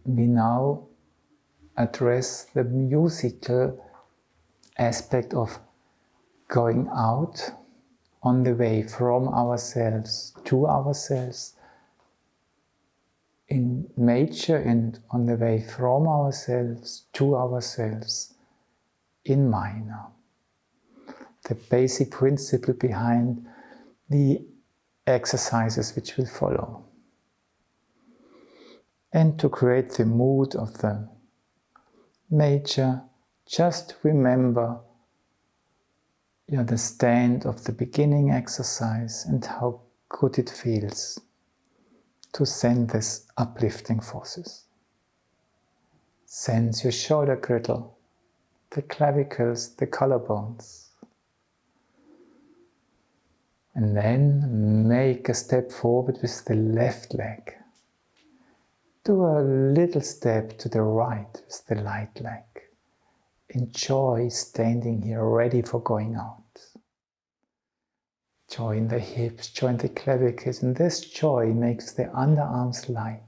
we now address the musical aspect of going out on the way from ourselves to ourselves in major, and on the way from ourselves to ourselves in minor. The basic principle behind the exercises which will follow. And to create the mood of the major, just remember the stand of the beginning exercise and how good it feels to send this uplifting forces. Sense your shoulder girdle, the clavicles, the collarbones. And then make a step forward with the left leg. Do a little step to the right with the light leg. Enjoy standing here ready for going out. Join the hips, join the clavicles, and this joy makes the underarms light.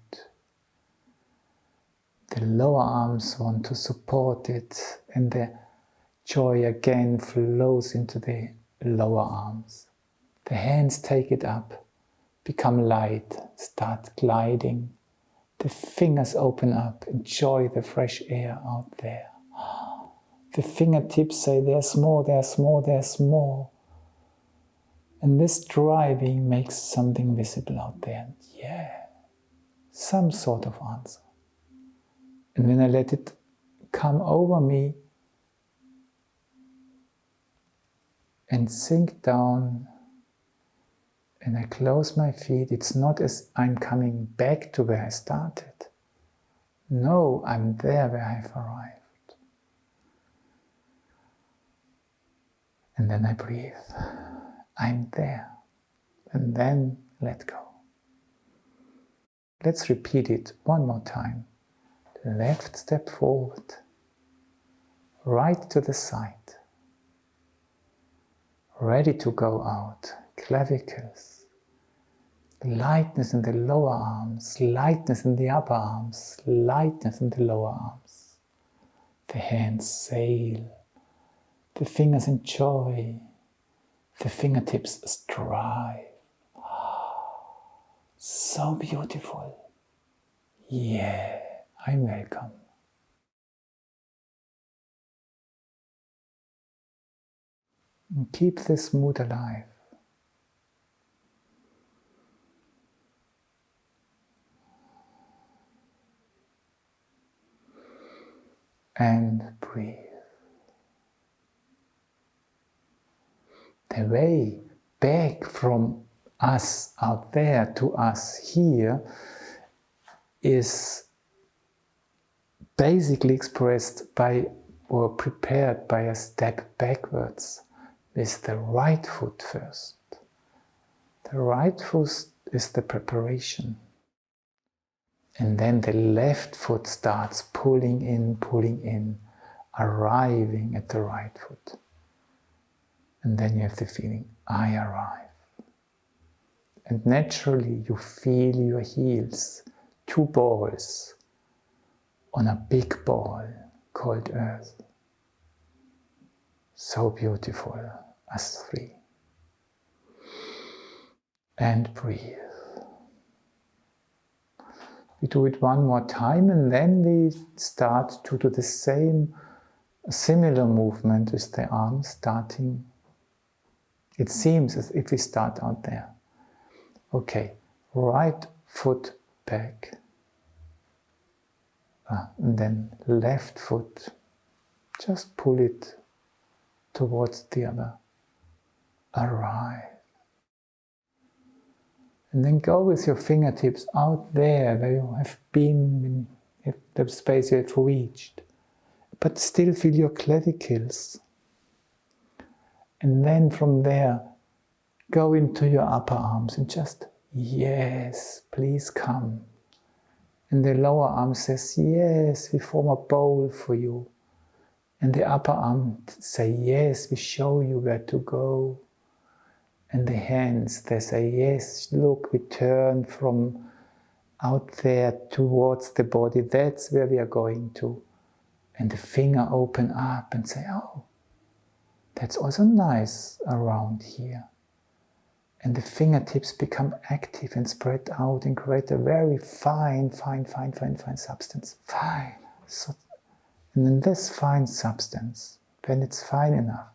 The lower arms want to support it, and the joy again flows into the lower arms. The hands take it up, become light, start gliding. The fingers open up, enjoy the fresh air out there. The fingertips say there's more, there's more, there's more. And this driving makes something visible out there. Yeah, some sort of answer. And when I let it come over me and sink down, and I close my feet, it's not as I'm coming back to where I started. No, I'm there where I've arrived. And then I breathe. I'm there. And then let go. Let's repeat it one more time. Left step forward. Right to the side. Ready to go out. Clavicles. Lightness in the lower arms. Lightness in the upper arms. Lightness in the lower arms. The hands sail. The fingers enjoy. The fingertips strive. So beautiful. Yeah, I'm welcome. And keep this mood alive. And breathe. The way back from us out there to us here is basically expressed by or prepared by a step backwards with the right foot first. The right foot is the preparation. And then the left foot starts pulling in, arriving at the right foot. And then you have the feeling, I arrive. And naturally you feel your heels, two balls, on a big ball called Earth. So beautiful, us three. And breathe. We do it one more time, and then we start to do the similar movement with the arms starting. It seems as if we start out there. Okay, right foot back. And then left foot. Just pull it towards the other. Arrive. And then go with your fingertips out there where you have been, in the space you have reached. But still feel your clavicles. And then from there, go into your upper arms and just, yes, please come. And the lower arm says, yes, we form a bowl for you. And the upper arm say, yes, we show you where to go. And the hands, they say, yes, look, we turn from out there towards the body, that's where we are going to. And the finger open up and say, oh, that's also nice around here. And the fingertips become active and spread out and create a very fine substance. Fine. So, and then this fine substance, when it's fine enough,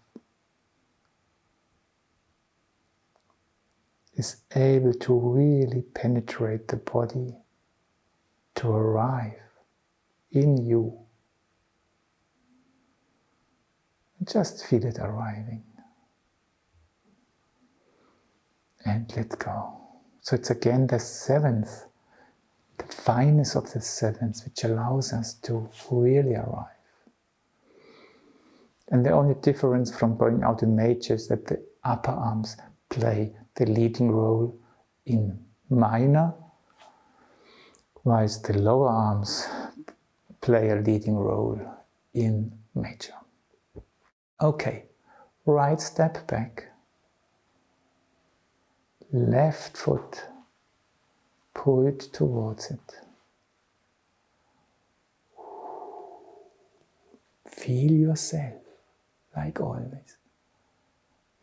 is able to really penetrate the body, to arrive in you. Just feel it arriving. And let go. So it's again the seventh, the fineness of the seventh, which allows us to really arrive. And the only difference from going out in major is that the upper arms play the leading role in minor, whilst the lower arms play a leading role in major. Okay, right step back, left foot pulled towards it. Feel yourself, like always.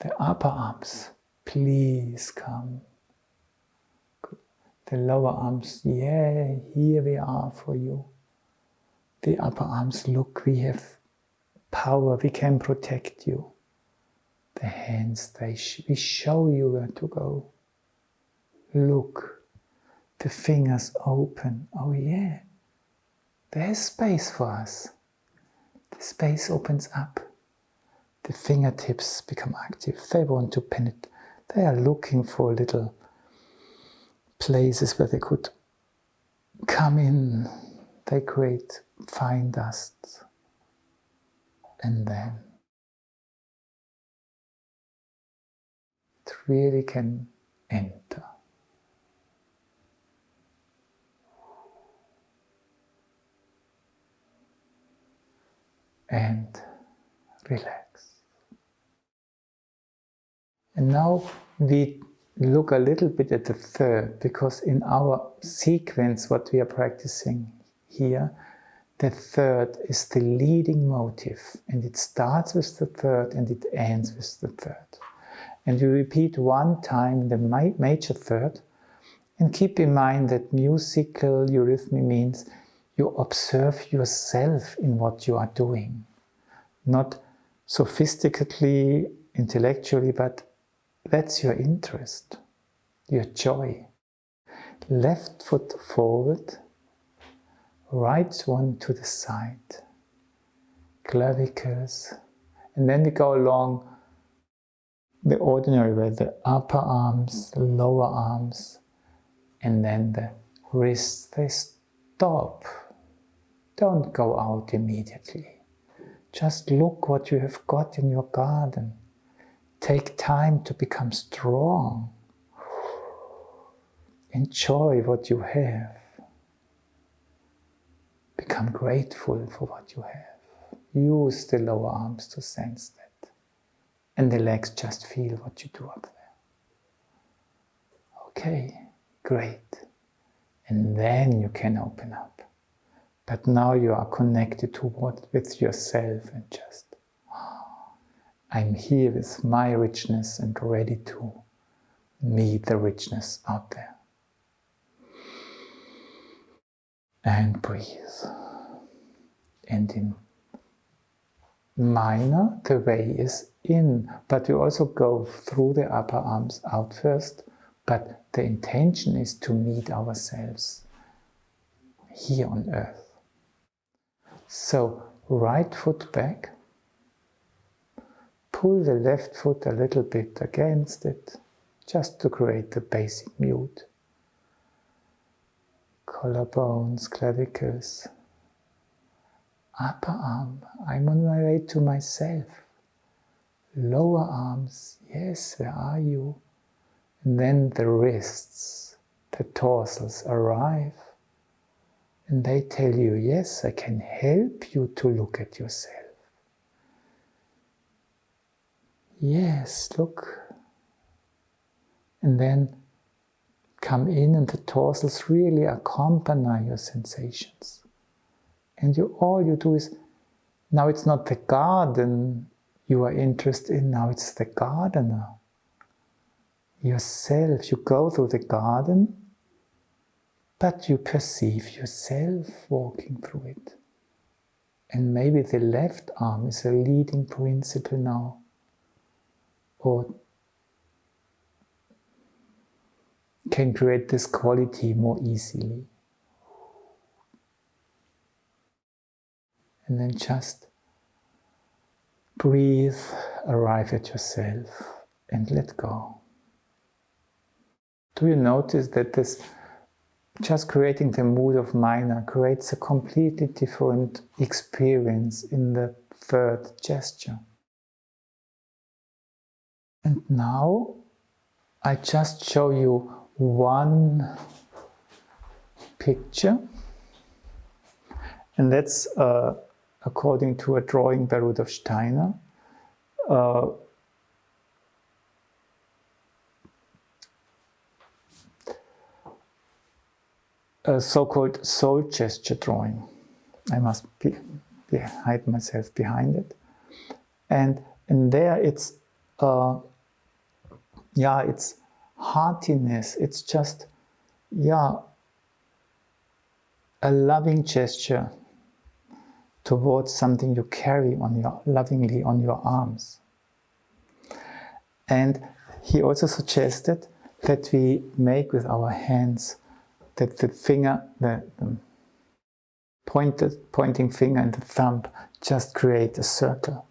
The upper arms, please come. The lower arms, yeah, here we are for you. The upper arms, look, we have power, we can protect you. The hands, we show you where to go. Look, the fingers open, oh yeah, there's space for us. The space opens up. The fingertips become active. They want to penetrate. They are looking for little places where they could come in. They create fine dust. And then it really can enter. And relax. And now we look a little bit at the third, because in our sequence, what we are practicing here, the third is the leading motive, and it starts with the third and it ends with the third. And you repeat one time the major third, and keep in mind that musical eurythmy means you observe yourself in what you are doing. Not sophisticatedly, intellectually, but that's your interest, your joy. Left foot forward, right one to the side, clavicles, and then we go along the ordinary way, the upper arms, the lower arms, and then the wrists, they stop. Don't go out immediately. Just look what you have got in your garden. Take time to become strong. Enjoy what you have. Become grateful for what you have. Use the lower arms to sense that. And the legs, just feel what you do up there. Okay, great. And then you can open up. But now you are connected with yourself and just, I'm here with my richness and ready to meet the richness out there. And breathe. And in minor, the way is in, but we also go through the upper arms out first, but the intention is to meet ourselves here on earth. So, right foot back, pull the left foot a little bit against it, just to create the basic mute. Collarbones, clavicles. Upper arm, I'm on my way to myself. Lower arms, yes, where are you? And then the wrists, the torsals arrive. And they tell you, yes, I can help you to look at yourself. Yes, look. And then come in and the dorsals really accompany your sensations. And all you do is, now it's not the garden you are interested in, now it's the gardener. Yourself, you go through the garden, but you perceive yourself walking through it. And maybe the left arm is a leading principle now, or can create this quality more easily. And then just breathe, arrive at yourself, and let go. Do you notice that this, just creating the mood of minor, creates a completely different experience in the third gesture? And now I just show you one picture, and that's according to a drawing by Rudolf Steiner. A so-called soul gesture drawing. I must hide myself behind it. And in there it's it's heartiness, it's just a loving gesture towards something you carry lovingly on your arms. And he also suggested that we make with our hands, that the finger, the pointing finger and the thumb just create a circle.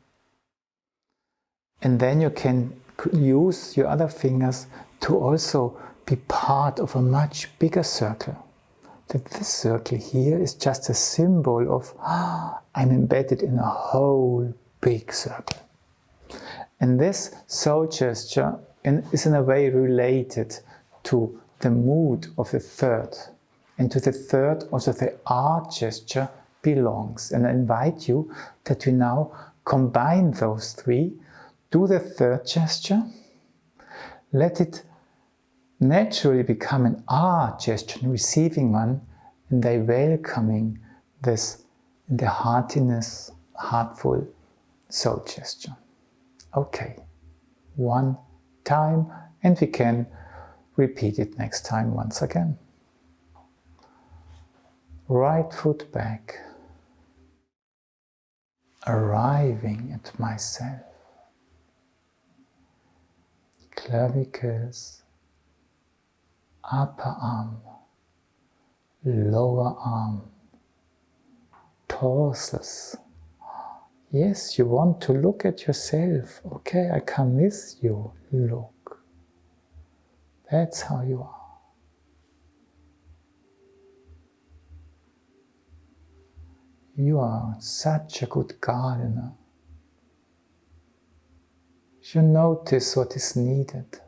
And then you can use your other fingers to also be part of a much bigger circle. That this circle here is just a symbol of, I'm embedded in a whole big circle. And this soul gesture is in a way related to the mood of the third. And to the third also the art gesture belongs. And I invite you that we now combine those three, do the third gesture, let it naturally become an art gesture, a receiving one, and they welcoming this in the heartiness, heartful soul gesture. Okay, one time, and we can repeat it next time once again. Right foot back, arriving at myself. Clavicles, upper arm, lower arm, torsals. Yes, you want to look at yourself. Okay, I come with you. Look. That's how you are. You are such a good gardener. You notice what is needed.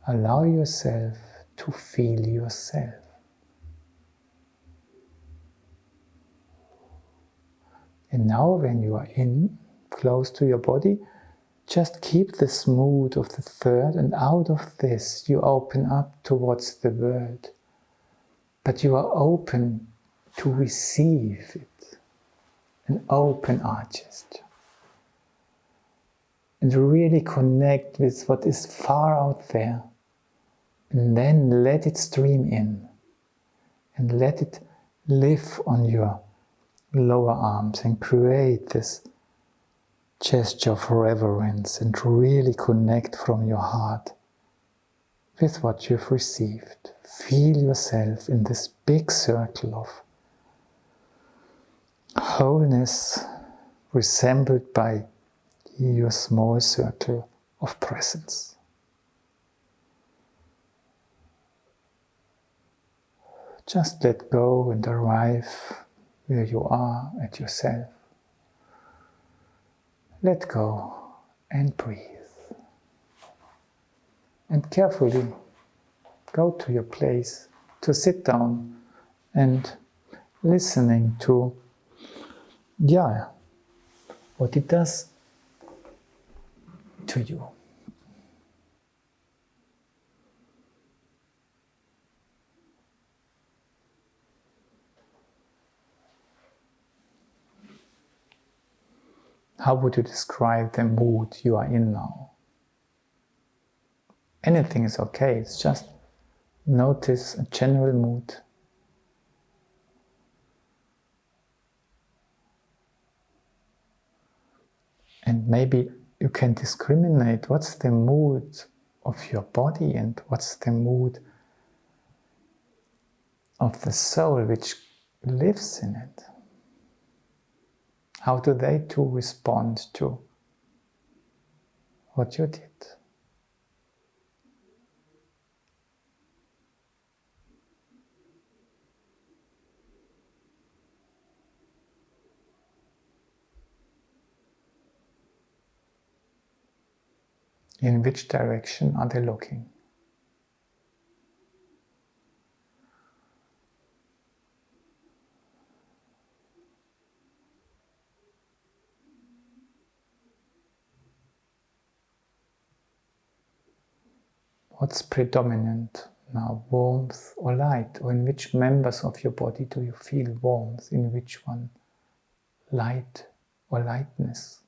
Allow yourself to feel yourself. And now when you are close to your body, just keep this mood of the third, and out of this you open up towards the world. But you are open to receive it, an open art gesture. And really connect with what is far out there. And then let it stream in. And let it live on your lower arms and create this gesture of reverence, and really connect from your heart with what you've received. Feel yourself in this big circle of wholeness resembled by your small circle of presence. Just let go and arrive where you are at yourself. Let go and breathe. And carefully go to your place to sit down and listening to, what it does to you. How would you describe the mood you are in now? Anything is okay, it's just notice a general mood. And maybe you can discriminate what's the mood of your body and what's the mood of the soul which lives in it. How do they two respond to what you did? In which direction are they looking? What's predominant now, warmth or light? Or in which members of your body do you feel warmth? In which one, light or lightness?